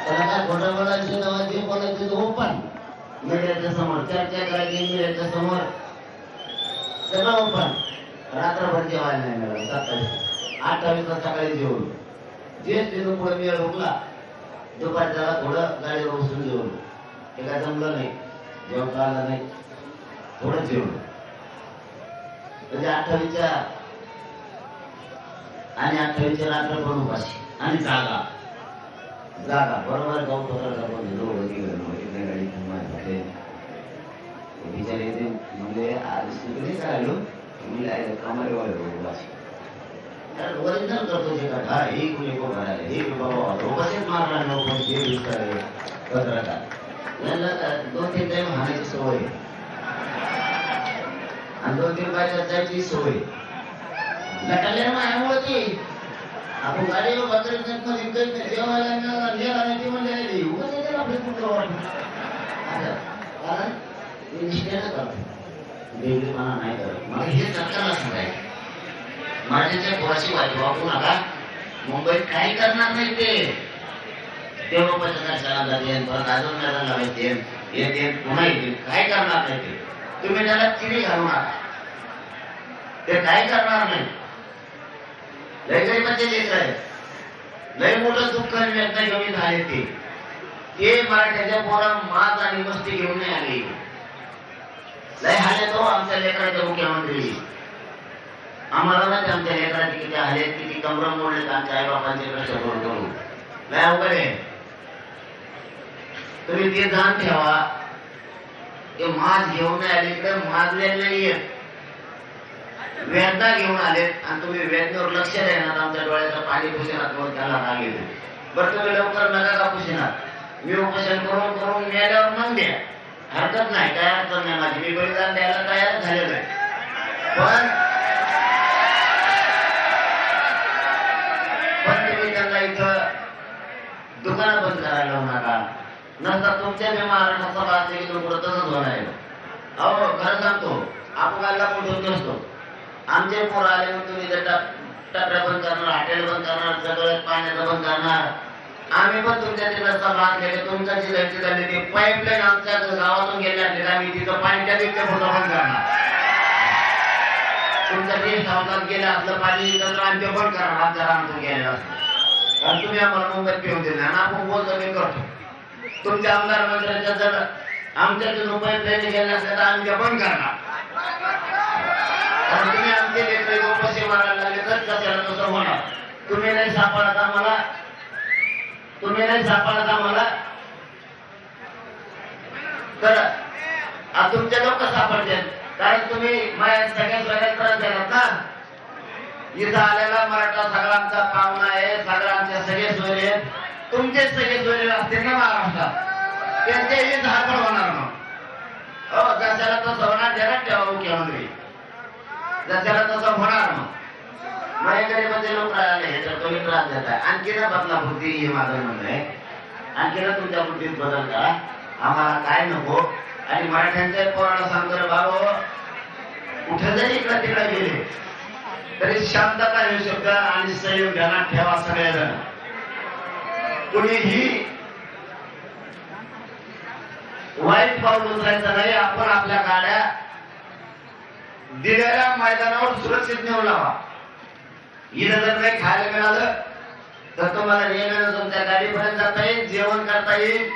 त्याला काय खोटं बोलायचं तेव्हा जे बोलायचं ते ओपन मीडियाच्या समोर चर्चा करायची मीडियाच्या समोर सगळं ओपन. रात्रभर जेवायला नाही मिळालं. 28 सकाळी जेवलो. जे तिथून पुढे मी रोखला दुपारच्याला थोडं गाडीवर बसून जेवलो. ते काय जमलं नाही, जेवता आलं नाही, थोडं जेवलो. म्हणजे 28च्या आणि 28च्या रात्र पण उपाशी आणि जागा जागा बरोबर गाव पकडला पण दोघं तिकडे गाडी थांबवायचे बिचारे ते म्हणजे आज तिकडे काय आलो मी कमारी उपाशी ओरिजिनल करतो ते का हे कुणी को भरायला हे बाबा उपाशीच मारला ना उपाशी हे विचारले पत्रकार यांना 2-3 टाइम हाणायची सवय आणि 2-3 बायका जायची सवय लटल्या मायामुळे ती आपण गाडीवर बकरी जेवायला गेला नाही ती म्हणजे उगाच आपले कुठं कारण मी निष्ठेनं करतो बेगरीपणा नाही करत. मला हे सरकारला सांगायचं माझ्याच्या थोडाशी वाईट वापरू नका. मुंबईत काही करणार नाही ते उपचाराला जाते परत अजून मॅडम लावायचे येते पुन्हा येतील काय करणार नाही ते. तुम्ही त्याला चिरी घालू नका ते काय करणार नाही. लय गरीबाचे लेकर आहे लय मोठं दुःख आणि व्यथा घेऊन झाले ते मराठ्याच्या पोरा मात आणि मस्ती घेऊन नाही आले. लय हाले तो आमच्या लेकराचे मुख्यमंत्री आम्हाला ना आमच्या लेकराचे किती हाले किती कमर मोडले आमच्या आई बापांचे कष्ट करून लय अवघड आहे. तुम्ही ते जाण ठेवा ते माज घेऊन नाही आले इकडे माजले नाहीये वेदना घेऊन आलेत आणि तुम्ही वेदनेवर लक्ष देणार आमच्या डोळ्याचं पाणी पुसेनात म्हणून त्याला राग येतो. बरं तुम्ही लवकर नका का पुसेनात मी उपोषण करून करून मेल्यावर मग द्या हरकत नाही काय अडचण नाही माझी मी बलिदान द्यायला तयार झालेलं आहे. पण तुम्ही त्यांना इथं दुकानं बंद करायला लावू नका नंतर तुमच्या बी महाराष्ट्राचा राज्य इथून पुढं तसंच होणार आहे. अहो खरं सांगतो अपघातला कुठून नसतो. आमचे पोरं आले म्हणून तुम्ही टपऱ्या बंद करणार हॉटेल बंद करणार सगळं पाण्याचं बंद करणार. आम्ही पण तुमच्या ते रस्ता बांध केले तुमच्याची लक्ष झाली ते पाईपलाईन आमच्या गावातून गेले आम्ही तिथं पाणी त्या दिवशी पुढं बंद करणार. तुमच्या देश गावात गेलं असलं पाणी तर आमचे बंद करणार आमच्या रामतून गेलेलं असतं कारण तुम्ही आम्हाला मुंबईत पिऊन दिले आणि आपण बोलतो मी करतो. तुमच्या आमदार मंत्र्यांच्या जर आमच्या पाईपलाईन गेले असल्या तर आम्ही बंद करणार. तुम्ही आमचे लेकर उपाशी मारायला लागले तर कशाला तसं होणार. तुम्ही नाही सापडत आम्हाला तर तुमचे लोक सापडते कारण तुम्ही माझ्या सगळ्या त्रास देणार ना. इथं आलेला मराठा सगळा आमचा पाहुणा आहे सगळं आमचे सगळे सोयरे आहेत. तुमचे सगळे सोयरे असतील ना महाराष्ट्रात त्यांचेही धारपड होणार ना. हो कशाला तसं होणार जगात ठेवा मुख्यमंत्री जशाला तसं होणार मग माझ्या गरीबाचे लोक राहिले तर तुम्ही त्रास देताय. आणखीन बदला बुद्धी हे माझं म्हणणं आहे. आणखीन तुमच्या बुद्धीत बदल करा आम्हाला काय नको. आणि मराठ्यांच्या पोराला सांगतो रे बाबा कुठे जरी इकडे तिकडे गेले तरी शांतता हे शब्द आणि संयम ध्यानात ठेवा सगळेजण. कुणीही वाईट पाऊल उचलायचं नाही. आपण आपल्या गाड्या दिलेल्या मैदानावर सुरक्षित नेऊन लावा. इथं जर काही खायला मिळालं तर तुम्हाला रेल्वेनं तुमच्या गाडीपर्यंत जाता येईल जेवण करता येईल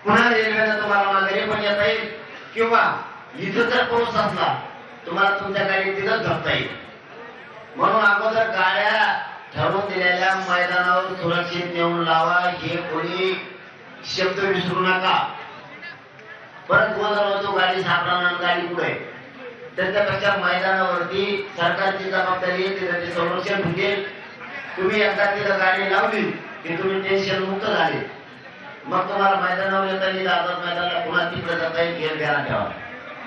पुन्हा रेल्वेनं तुम्हाला माघारी पण येता येईल किंवा इथं जर पाऊस असला तुम्हाला तुमच्या गाडीत तिथं झोपता येईल. म्हणून अगोदर गाड्या ठरवून दिलेल्या मैदानावर सुरक्षित नेऊन लावा हे कोणी शब्द विसरू नका. परत गोंधळ होतो गाडी सापडणार गाडी पुढे त्याच्यापेक्षा मैदानावरती सरकारची जबाबदारी आहे त्याचे संरक्षण होते. तुम्ही एकदा तिथं गाडी लावली की तुम्ही टेन्शन मुक्त झाले मग तुम्हाला मैदानावर येता येईल. आझाद मैदानाला पुन्हा तिकडे जाता येईल घेर घ्यायला ठेवा.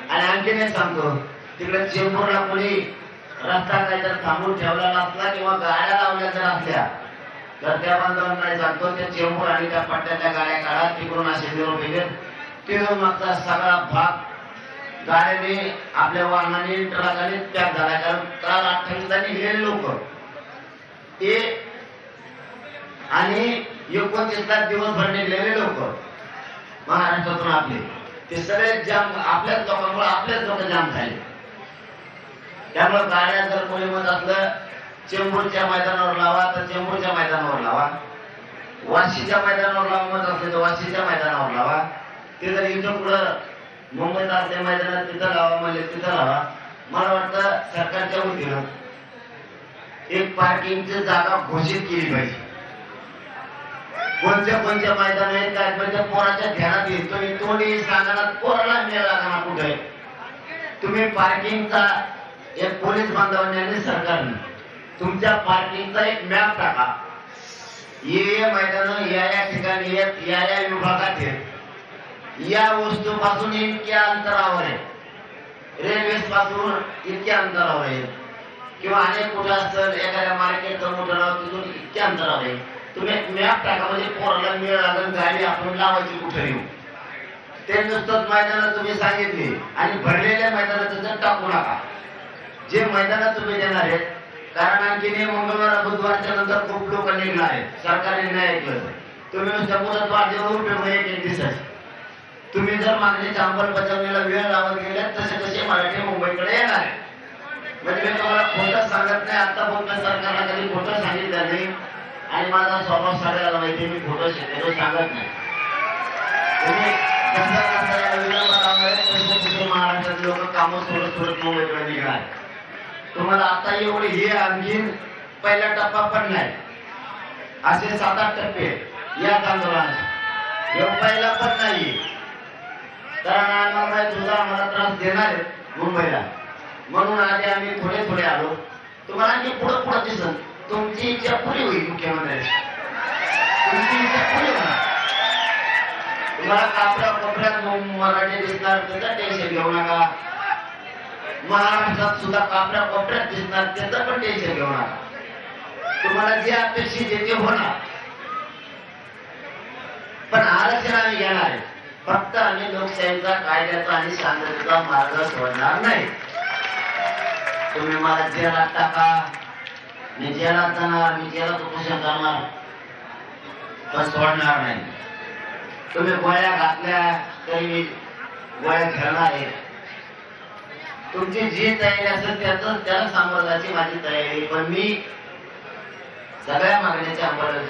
आणि आणखीन एक सांगतो तिकडे चेंबूरला कोणी रस्ता काही जर थांबून ठेवलेला असला किंवा गाड्या लावल्या जर असल्या तर त्या बांधवांना सांगतो त्या चेंबूर आणि त्या पट्ट्यातल्या गाड्या काढा तिकडून असे निरोप येतात. तिथून मागचा सगळा भाग गाड्याने आपल्या वाहनाने ट्रकाने त्याग झाला कारण काल 28 निघलेले लोक ते आणि 29 लाख दिवसभर निघलेले लोक महाराष्ट्रातून आपले ते सगळे जाम आपल्याच लोक जाम झाले. त्यामुळे गाड्या जर कोणी म्हणत असलं चेंबूरच्या मैदानावर लावा तर चेंबूरच्या मैदानावर लावा, वाशीच्या मैदानावर लावा म्हणत असले तर वाशीच्या मैदानावर लावा. ते जर इथं पुढं मुंबईत असल्या मैदानात तिथं लावा म्हणजे तिथं लावा. मला वाटतं सरकारच्या वतीनं एक पार्किंगची जागा घोषित केली पाहिजे. कोणत्या मैदान आहेत काय म्हणजे पोराच्या ध्यानात येईल. तुम्ही तोंडी सांगणार पोराला मिळाला ना कुठे तुम्ही पार्किंगचा एक पोलीस बांधवांनी आणि सरकारने तुमच्या पार्किंगचा एक मॅप टाका. ये मैदान या ठिकाणी आहेत, या विभागात आहेत, या वस्तूपासून इतक्या अंतरावर आहे, रेल्वे पासून इतक्या अंतरावर आहे किंवा अनेक कुठं असतं एखाद्या मार्केटचं मोठं नाव तिथून इतक्या अंतरावर आहे. तुम्ही एक मॅप टाका म्हणजे पोराला मिळ लागेल गाडी आपण लावायची कुठे येऊ. ते नुसतंच मैदानात तुम्ही सांगितले आणि भरलेल्या मैदानात टाकू नका. जे मैदानात तुम्ही देणार आहेत कारण आणखी मंगळवार बुधवारच्या नंतर खूप लोक निघणार आहेत. सरकारने नाही ऐकलं तुम्ही नुसत्या मुदतवाढ रुपये एक दिवसाची तुम्ही जर मागणीच्या अंमलबजावणीला वेळ लावत गेले तसे तसे मराठी मुंबईकडे येणार आहे. म्हणजे मी तुम्हाला खोटं सांगत नाही. आता बोलतो सरकारला कधी खोटं सांगितलं नाही आणि माझा स्वभाव सगळ्याला माहिती मी खोटं शिकलो सांगत नाही. तुम्ही महाराष्ट्रातील लोक कामं सोडत मुंबईकडे निघणार. तुम्हाला आता एवढे हे आणखीन पहिला टप्पा पण नाही, असे 7-8 टप्पे या आंदोलनाचे पहिला पण नाही. कारण आम्हाला तुझा आम्हाला त्रास देणार आहे मुंबईला म्हणून आधी आम्ही थोडे आलो. तुम्हाला आणखी पुढे दिसत तुमची इच्छा पुरी होईल. मुख्यमंत्री तुमची इच्छा पुरी होणार. तुम्हाला कापड्या कोपऱ्यात मराठी दिसणार त्याचं टेन्शन घेऊ नका. महाराष्ट्रात सुद्धा कापड्या कोपऱ्यात दिसणार त्याचं पण टेन्शन घेऊ नका. तुम्हाला जे अपेक्षित आहे ते होणार. पण आरक्षण आम्ही घेणार आहे. फक्त आम्ही लोकशाहीचा कायद्याचा आणि शांततेचा मार्ग सोडणार नाही. तुम्ही मला जेलात टाका, मी जेलात जाणार, मी जेलात उपोषण करणार पण सोडणार नाही. तुम्ही गोळ्या घातल्या तरी मी गोळ्या खेळणार आहे. तुमची जी तयारी असेल त्याला सामोरं जायची माझी तयारी. पण मी सगळ्या मागण्याच्या अंमलबजावणी